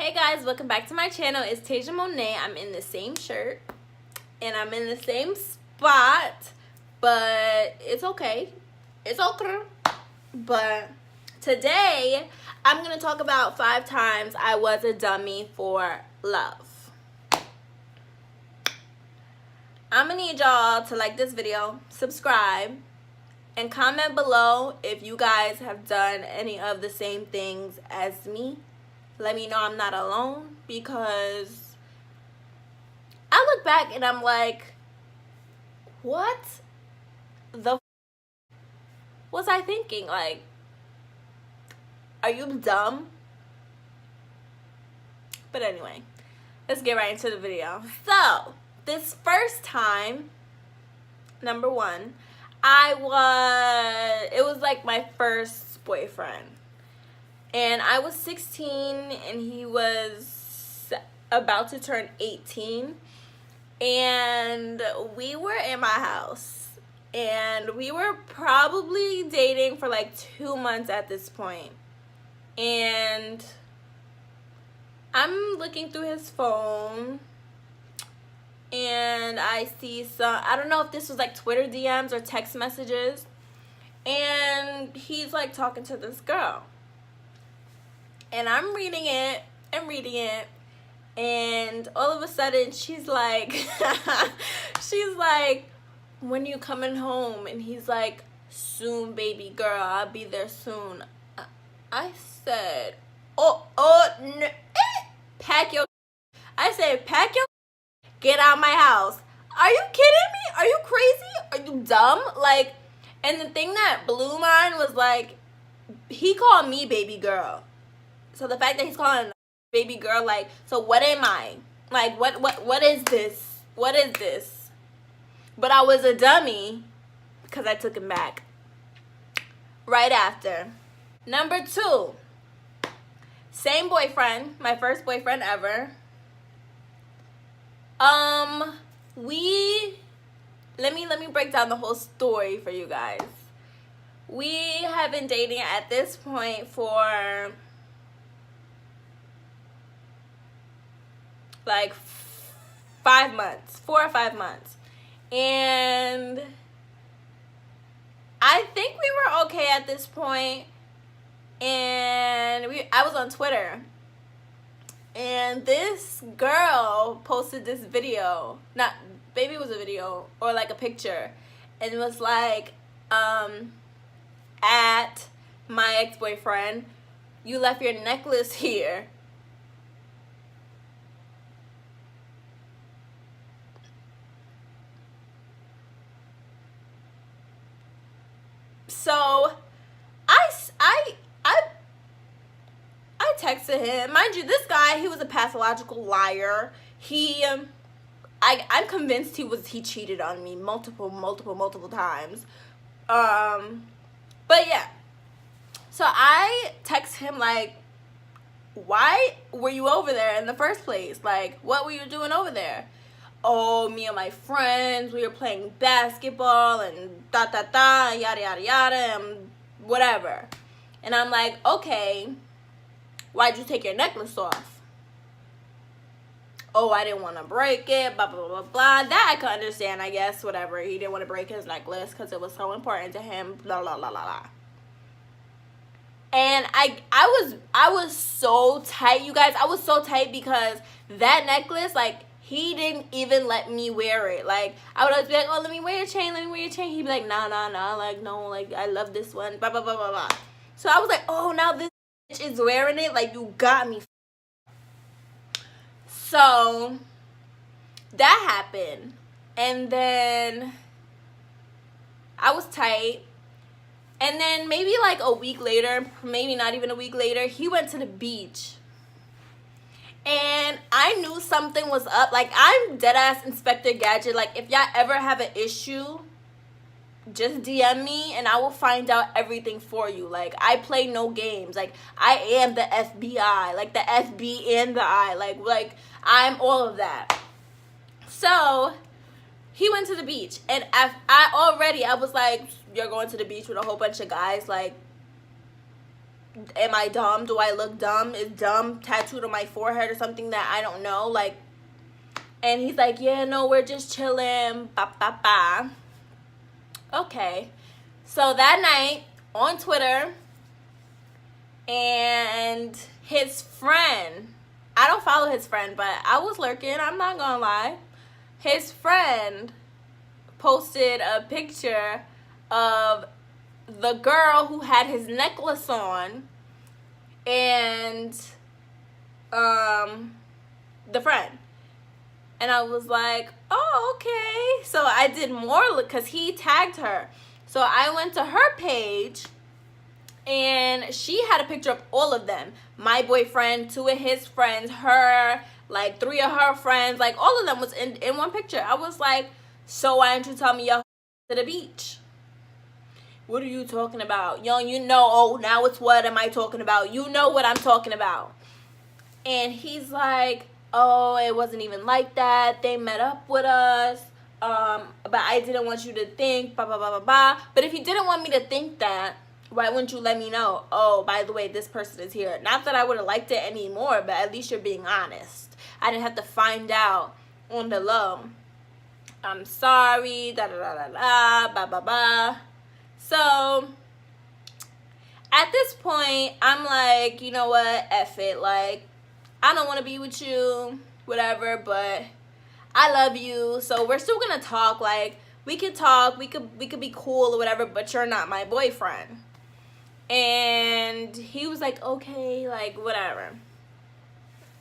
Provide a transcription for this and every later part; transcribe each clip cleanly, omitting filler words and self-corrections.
Hey guys, welcome back to my channel. It's Teja Monae. I'm in the same shirt and I'm in the same spot, but it's okay. It's okay. But today I'm gonna talk about 5 times I was a dummy for love. I'm gonna need y'all to like this video, subscribe, and comment below if you guys have done any of the same things as me. Let me know I'm not alone, because I look back and I'm like, what the was I thinking? Like, are you dumb? But anyway, let's get right into the video. So this first time, number 1, it was like my first boyfriend. And I was 16 and he was about to turn 18. And we were in my house. And we were probably dating for like 2 months at this point. And I'm looking through his phone. And I see I don't know if this was like Twitter DMs or text messages. And he's like talking to this girl. And I'm reading it, and all of a sudden she's like, when you coming home? And he's like, soon, baby girl, I'll be there soon. I said, no, pack your, get out of my house. Are you kidding me? Are you crazy? Are you dumb? Like, and the thing that blew mine was like, he called me baby girl. So the fact that he's calling a baby girl, like, so what am I? Like, what is this? What is this? But I was a dummy because I took him back right after. Number 2, same boyfriend, my first boyfriend ever. Let me break down the whole story for you guys. We have been dating at this point for like 5 months, 4 or 5 months. And I think we were okay at this point. And I was on Twitter. And this girl posted this video. Maybe it was a video or like a picture. And it was like, at my ex-boyfriend, you left your necklace here. So I texted him. Mind you, this guy, he was a pathological liar. I'm convinced he cheated on me multiple times. But yeah. So I text him like, why were you over there in the first place? Like, what were you doing over there? Oh, me and my friends, we were playing basketball and yada yada yada and whatever. And I'm like, okay, why'd you take your necklace off? Oh, I didn't want to break it, blah blah blah blah. That I could understand, I guess, whatever. He didn't want to break his necklace because it was so important to him, blah blah blah blah blah. And I was so tight, you guys. I was so tight because that necklace, like, he didn't even let me wear it. Like, I would always be like, oh, let me wear your chain, He'd be like, nah, like, no, like, I love this one, blah, blah, blah, blah, blah. So I was like, oh, now this bitch is wearing it? Like, you got me. So that happened. And then I was tight. And then maybe like a week later, maybe not even a week later, he went to the beach. And I knew something was up. Like, I'm deadass Inspector Gadget. Like, if y'all ever have an issue, just DM me and I will find out everything for you. Like, I play no games. Like, I am the FBI. Like, the FB and the I. Like I'm all of that. So he went to the beach. And I was like, you're going to the beach with a whole bunch of guys? Like, am I dumb? Do I look dumb? Is dumb tattooed on my forehead or something that I don't know? Like, and he's like, yeah, no, we're just chilling. Ba, ba, ba. Okay. So that night on Twitter, and his friend, I don't follow his friend, but I was lurking, I'm not gonna lie. His friend posted a picture of the girl who had his necklace on and the friend. And I was like, oh, okay. So I did more because he tagged her. So I went to her page, and she had a picture of all of them. My boyfriend, 2 of his friends, her, like 3 of her friends, like all of them was in one picture. I was like, so why didn't you tell me y'all to the beach? What are you talking about? Yo, you know, oh, now it's what am I talking about? You know what I'm talking about. And he's like, oh, it wasn't even like that. They met up with us. But I didn't want you to think, blah, blah, blah, blah, blah. But if you didn't want me to think that, why wouldn't you let me know? Oh, by the way, this person is here. Not that I would have liked it anymore, but at least you're being honest. I didn't have to find out on the low. I'm sorry, da da da da da, blah, blah, blah. So, at this point, I'm like, you know what, F it. Like, I don't want to be with you, whatever, but I love you. So, we're still going to talk. Like, we could talk, we could be cool or whatever, but you're not my boyfriend. And he was like, okay, like, whatever.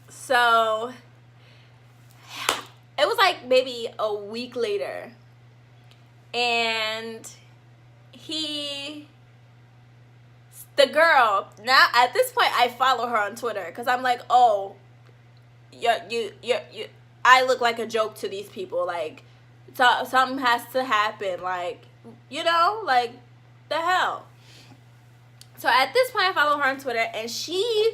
So, it was like maybe a week later. And the girl, now at this point, I follow her on Twitter. Because I'm like, oh, I look like a joke to these people. Like, something has to happen. Like, you know, like, the hell. So at this point, I follow her on Twitter, and she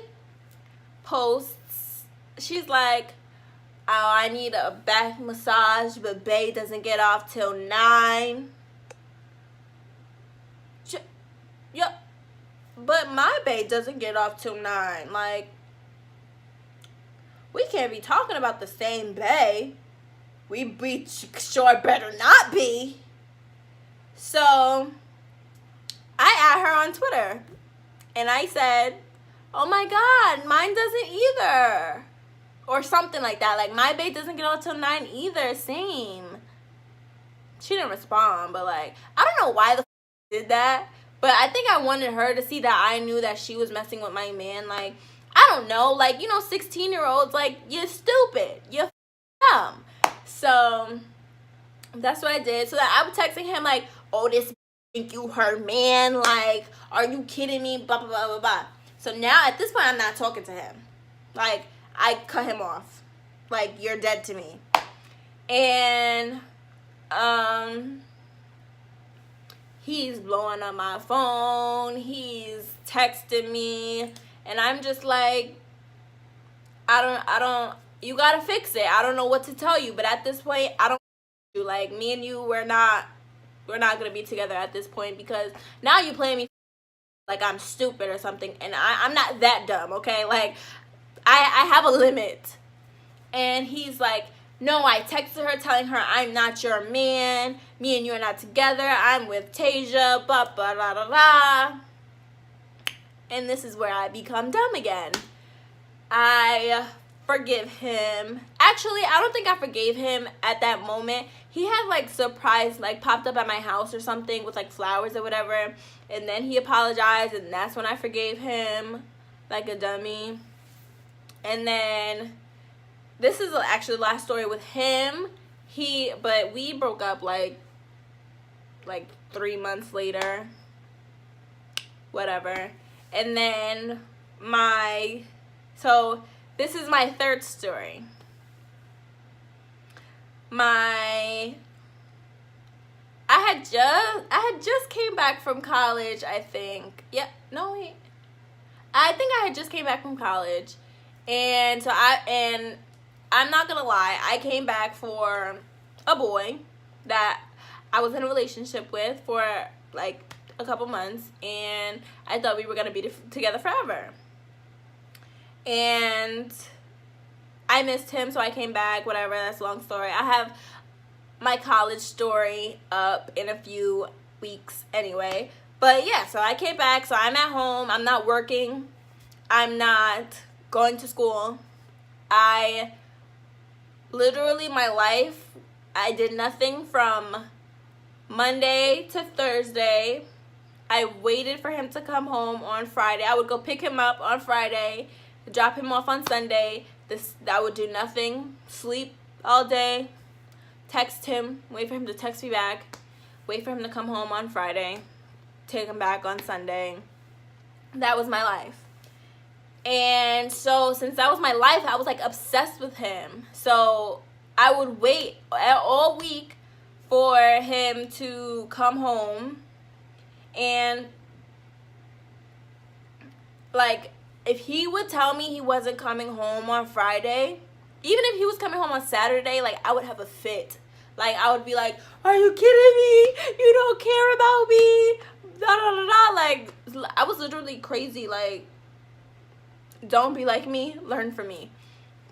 posts, she's like, oh, I need a back massage, but bae doesn't get off till 9. Yeah, but my bae doesn't get off till 9. Like, we can't be talking about the same bae. We sure better not be. So, I add her on Twitter. And I said, oh my God, mine doesn't either. Or something like that. Like, my bae doesn't get out till 9 either. Same. She didn't respond, but like, I don't know why the did that. But I think I wanted her to see that I knew that she was messing with my man. Like, I don't know. Like, you know, 16-year-olds, like, you're stupid. You're dumb. So, that's what I did. So that I was texting him like, oh, this think you her man, like, are you kidding me, blah blah blah blah blah. So now at this point, I'm not talking to him. Like, I cut him off. Like, you're dead to me. And he's blowing up my phone, he's texting me, and I'm just like, I don't you gotta fix it. I don't know what to tell you, but at this point, I don't, like, me and you, we're not gonna be together at this point, because now you playing me like I'm stupid or something, and I'm not that dumb, okay? Like, I have a limit. And he's like, no, I texted her telling her I'm not your man, me and you are not together, I'm with Teja, blah blah blah blah blah. And this is where I become dumb again. I forgive him. Actually, I don't think I forgave him at that moment. He had like surprise, like, popped up at my house or something with like flowers or whatever, and then he apologized, and that's when I forgave him like a dummy. And then this is actually the last story with him. But we broke up like 3 months later, whatever. And then so this is my third story. I had just came back from college, I think. Yeah, no, wait. I think I had just came back from college. And so I'm not gonna lie, I came back for a boy that I was in a relationship with for like a couple months, and I thought we were gonna be together forever. And I missed him, so I came back. Whatever, that's a long story. I have my college story up in a few weeks anyway. But yeah, so I came back. So I'm at home. I'm not working. I'm not going to school. I literally, my life, I did nothing from Monday to Thursday. I waited for him to come home on Friday. I would go pick him up on Friday, drop him off on Sunday. I would do nothing, sleep all day, text him, wait for him to text me back, wait for him to come home on Friday, take him back on Sunday. That was my life. And so since that was my life, I was like obsessed with him. So I would wait all week for him to come home. And like, if he would tell me he wasn't coming home on Friday, even if he was coming home on Saturday, like, I would have a fit. Like, I would be like, are you kidding me? You don't care about me? Da da da da. Like, I was literally crazy. Like, don't be like me, learn from me.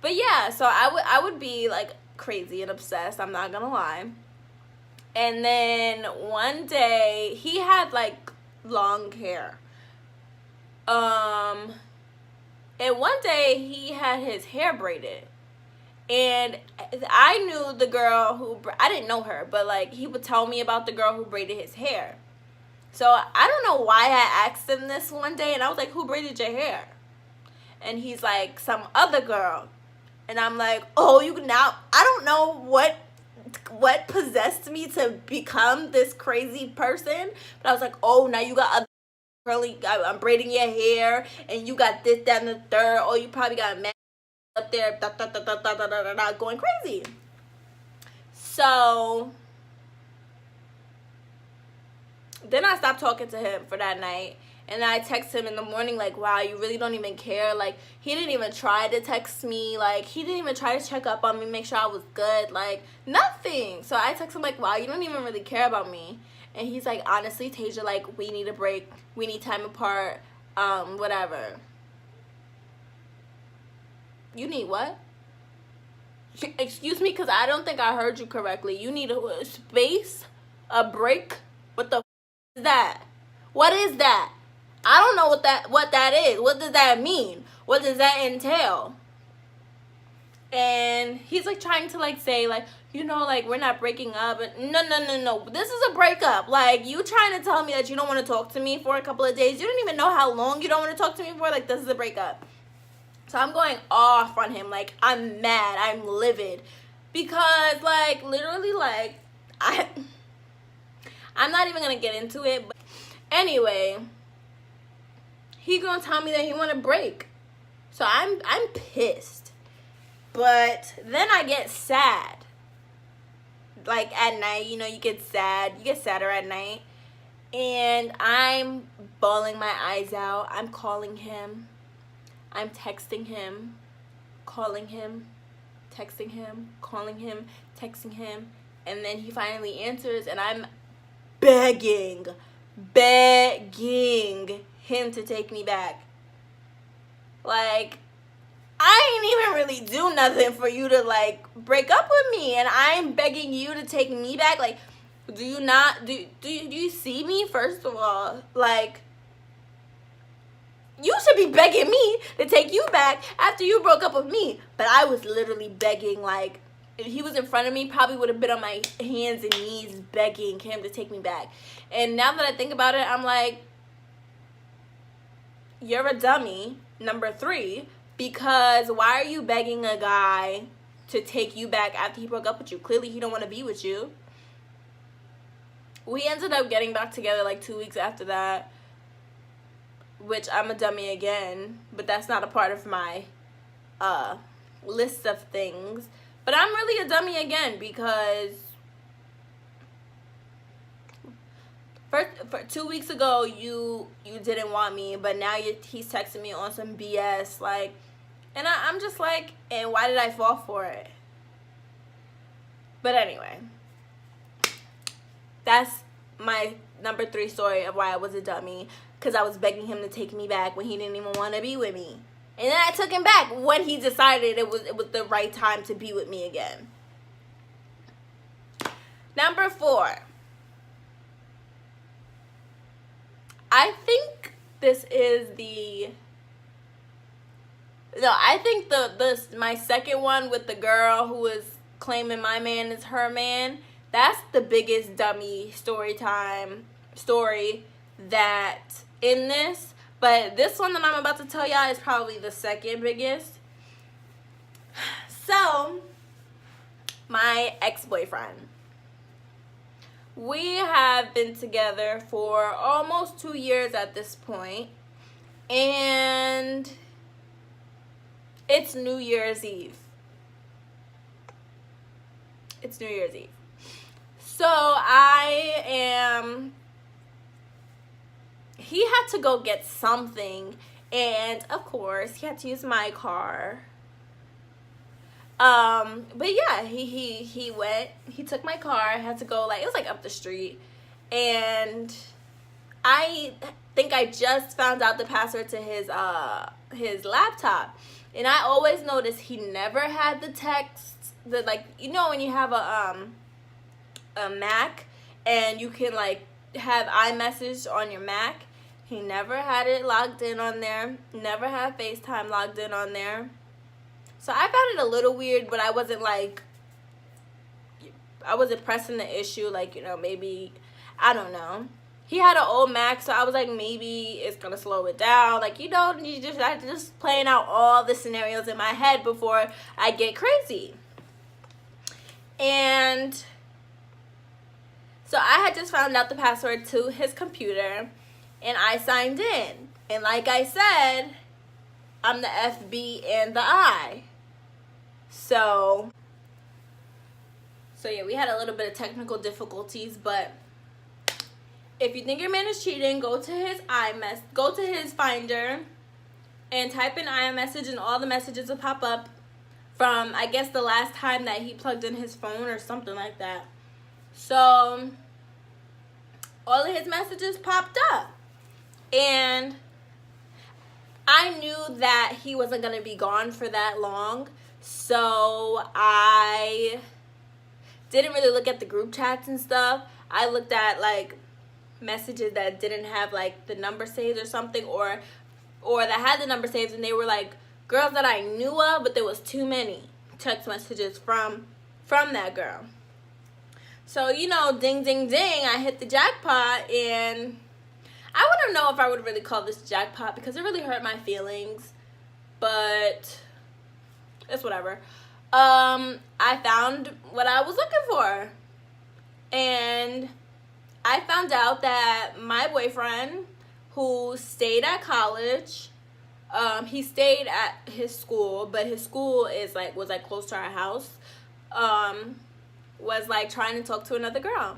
But yeah, so I would be like crazy and obsessed, I'm not gonna lie. And then one day, he had like long hair. And one day he had his hair braided. And I knew the girl who, I didn't know her, but like he would tell me about the girl who braided his hair. So I don't know why I asked him this one day, and I was like, who braided your hair? And he's like, some other girl. And I'm like, oh, I don't know what possessed me to become this crazy person. But I was like, oh, now you got other curly, I'm braiding your hair, and you got this, that, and the third. Oh, you probably got a man up there, going crazy. So then I stopped talking to him for that night. And I text him in the morning like, wow, you really don't even care. Like, he didn't even try to text me. Like, he didn't even try to check up on me, make sure I was good. Like, nothing. So I text him like, wow, you don't even really care about me. And he's like, honestly, Teja, like, we need a break. We need time apart. Whatever. You need what? Excuse me, because I don't think I heard you correctly. You need a space? A break? What the is that? What is that? I don't know what that is. What does that mean? What does that entail? And he's like trying to like say like, you know, like we're not breaking up. No. This is a breakup. Like, you trying to tell me that you don't want to talk to me for a couple of days. You don't even know how long you don't want to talk to me for. Like, this is a breakup. So I'm going off on him. Like, I'm mad. I'm livid. Because like literally like I'm not even going to get into it. But anyway, he gonna tell me that he want to break. So I'm pissed. But then I get sad. Like at night, you know, you get sad. You get sadder at night. And I'm bawling my eyes out. I'm calling him. I'm texting him. Calling him. Texting him. Calling him. Texting him. And then he finally answers, and I'm begging him to take me back. Like, I ain't even really do nothing for you to like break up with me, and I'm begging you to take me back. Like, do you see me? First of all, like, you should be begging me to take you back after you broke up with me. But I was literally begging. Like, if he was in front of me, probably would have been on my hands and knees begging him to take me back. And now that I think about it, I'm like, you're a dummy, number 3, because why are you begging a guy to take you back after he broke up with you? Clearly he don't want to be with you. We ended up getting back together like 2 weeks after that, which I'm a dummy again, but that's not a part of my list of things. But I'm really a dummy again because for 2 weeks ago you didn't want me, but now he's texting me on some BS, like, and I'm just like, and why did I fall for it? But anyway, that's number 3 story of why I was a dummy, because I was begging him to take me back when he didn't even want to be with me. And then I took him back when he decided it was the right time to be with me again. Number 4. I think this is my second one with the girl who is claiming my man is her man. That's the biggest dummy story that in this. But this one that I'm about to tell y'all is probably the second biggest. So, my ex-boyfriend. We have been together for almost 2 years at this point. And it's New Year's Eve. It's New Year's Eve. So he had to go get something, and of course he had to use my car. But yeah, he went, he took my car, had to go, like, it was like up the street, and I think I just found out the password to his laptop. And I always noticed he never had the text, like, you know when you have a Mac and you can like have iMessage on your Mac, he never had it logged in on there, never had FaceTime logged in on there. So I found it a little weird, but I wasn't pressing the issue, like, you know, maybe, I don't know. He had an old Mac, so I was like, maybe it's gonna slow it down. Like, you know, I just playing out all the scenarios in my head before I get crazy. And so I had just found out the password to his computer, and I signed in. And like I said, I'm the FB and the I. So yeah, we had a little bit of technical difficulties, but if you think your man is cheating, go to his Finder and type in iMessage, and all the messages will pop up from, I guess, the last time that he plugged in his phone or something like that. So all of his messages popped up, and I knew that he wasn't going to be gone for that long, so I didn't really look at the group chats and stuff. I looked at, like, messages that didn't have, like, the number saved or something, or that had the number saved, and they were, like, girls that I knew of, but there was too many text messages from that girl. So, you know, ding, ding, ding, I hit the jackpot, and I wouldn't know if I would really call this jackpot because it really hurt my feelings, but it's whatever. I found what I was looking for, and I found out that my boyfriend, who stayed at college, he stayed at his school, but his school was close to our house, was like trying to talk to another girl.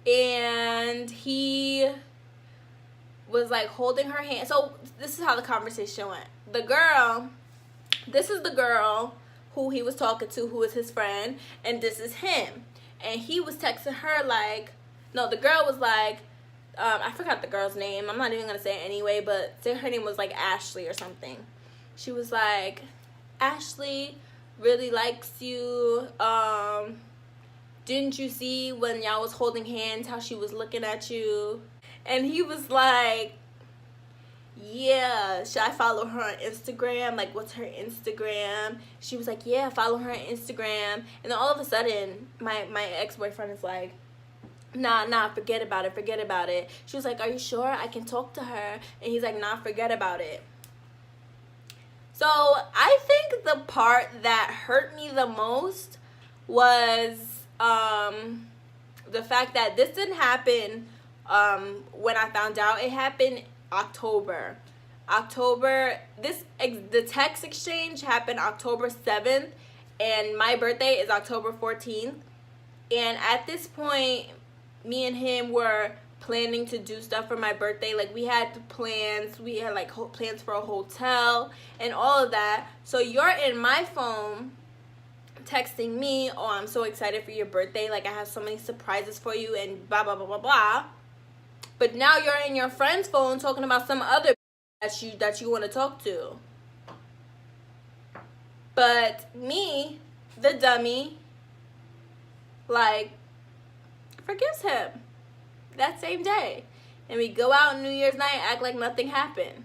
And he was like holding her hand. So this is how the conversation went. This is the girl who he was talking to, who is his friend, and this is him. And he was texting her like, no, the girl was like, I forgot the girl's name. I'm not even going to say it anyway, but say her name was like Ashley or something. She was like, Ashley really likes you. Didn't you see when y'all was holding hands how she was looking at you? And he was like, yeah, should I follow her on Instagram? Like, what's her Instagram? She was like, yeah, follow her on Instagram. And then all of a sudden, my ex-boyfriend is like, nah, forget about it. She was like, are you sure I can talk to her? And he's like, nah, forget about it. So I think the part that hurt me the most was the fact that this didn't happen when I found out. It happened October. The text exchange happened October 7th, and my birthday is October 14th. And at this point, me and him were planning to do stuff for my birthday. Like, we had plans. We had like plans for a hotel and all of that. So you're in my phone texting me, oh, I'm so excited for your birthday, like I have so many surprises for you and blah blah blah blah blah. But now you're in your friend's phone talking about some other that you want to talk to. But me, the dummy, like, forgives him that same day. And we go out on New Year's night, act like nothing happened.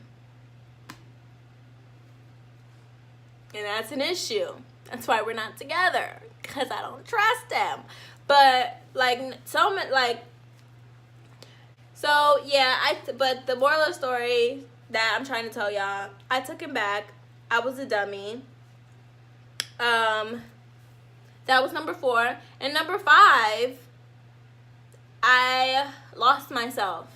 And that's an issue. That's why we're not together, because I don't trust him. But like so yeah, but the moral of the story that I'm trying to tell y'all, I took him back. I was a dummy. That was number 4. And number 5, I lost myself.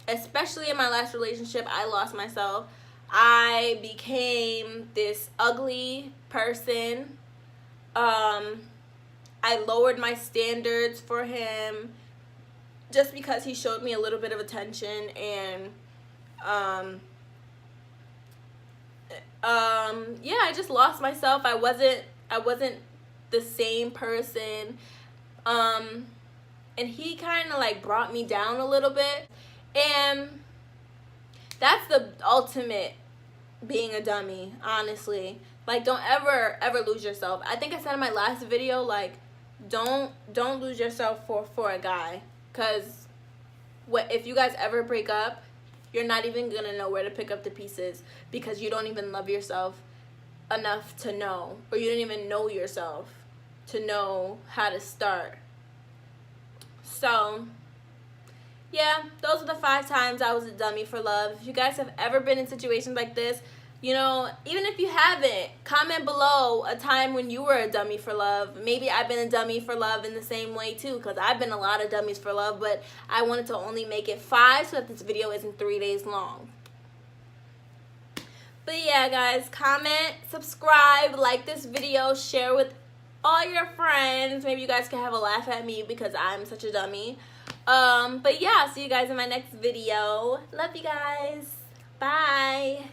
Especially in my last relationship, I lost myself. I became this ugly person. I lowered my standards for him just because he showed me a little bit of attention, and yeah, I just lost myself. I wasn't the same person. And he kind of like brought me down a little bit, and that's the ultimate being a dummy, honestly. Like, don't ever lose yourself. I think I said in my last video, like, don't lose yourself for a guy, because if you guys ever break up, you're not even gonna know where to pick up the pieces, because you don't even love yourself enough to know, or you don't even know yourself to know how to start. So yeah, those are the 5 times I was a dummy for love. If you guys have ever been in situations like this, you know, even if you haven't, comment below a time when you were a dummy for love. Maybe I've been a dummy for love in the same way too, because I've been a lot of dummies for love, but I wanted to only make it 5 so that this video isn't 3 days long. But yeah, guys, comment, subscribe, like this video, share with all your friends. Maybe you guys can have a laugh at me because I'm such a dummy. But yeah, I'll see you guys in my next video. Love you guys. Bye.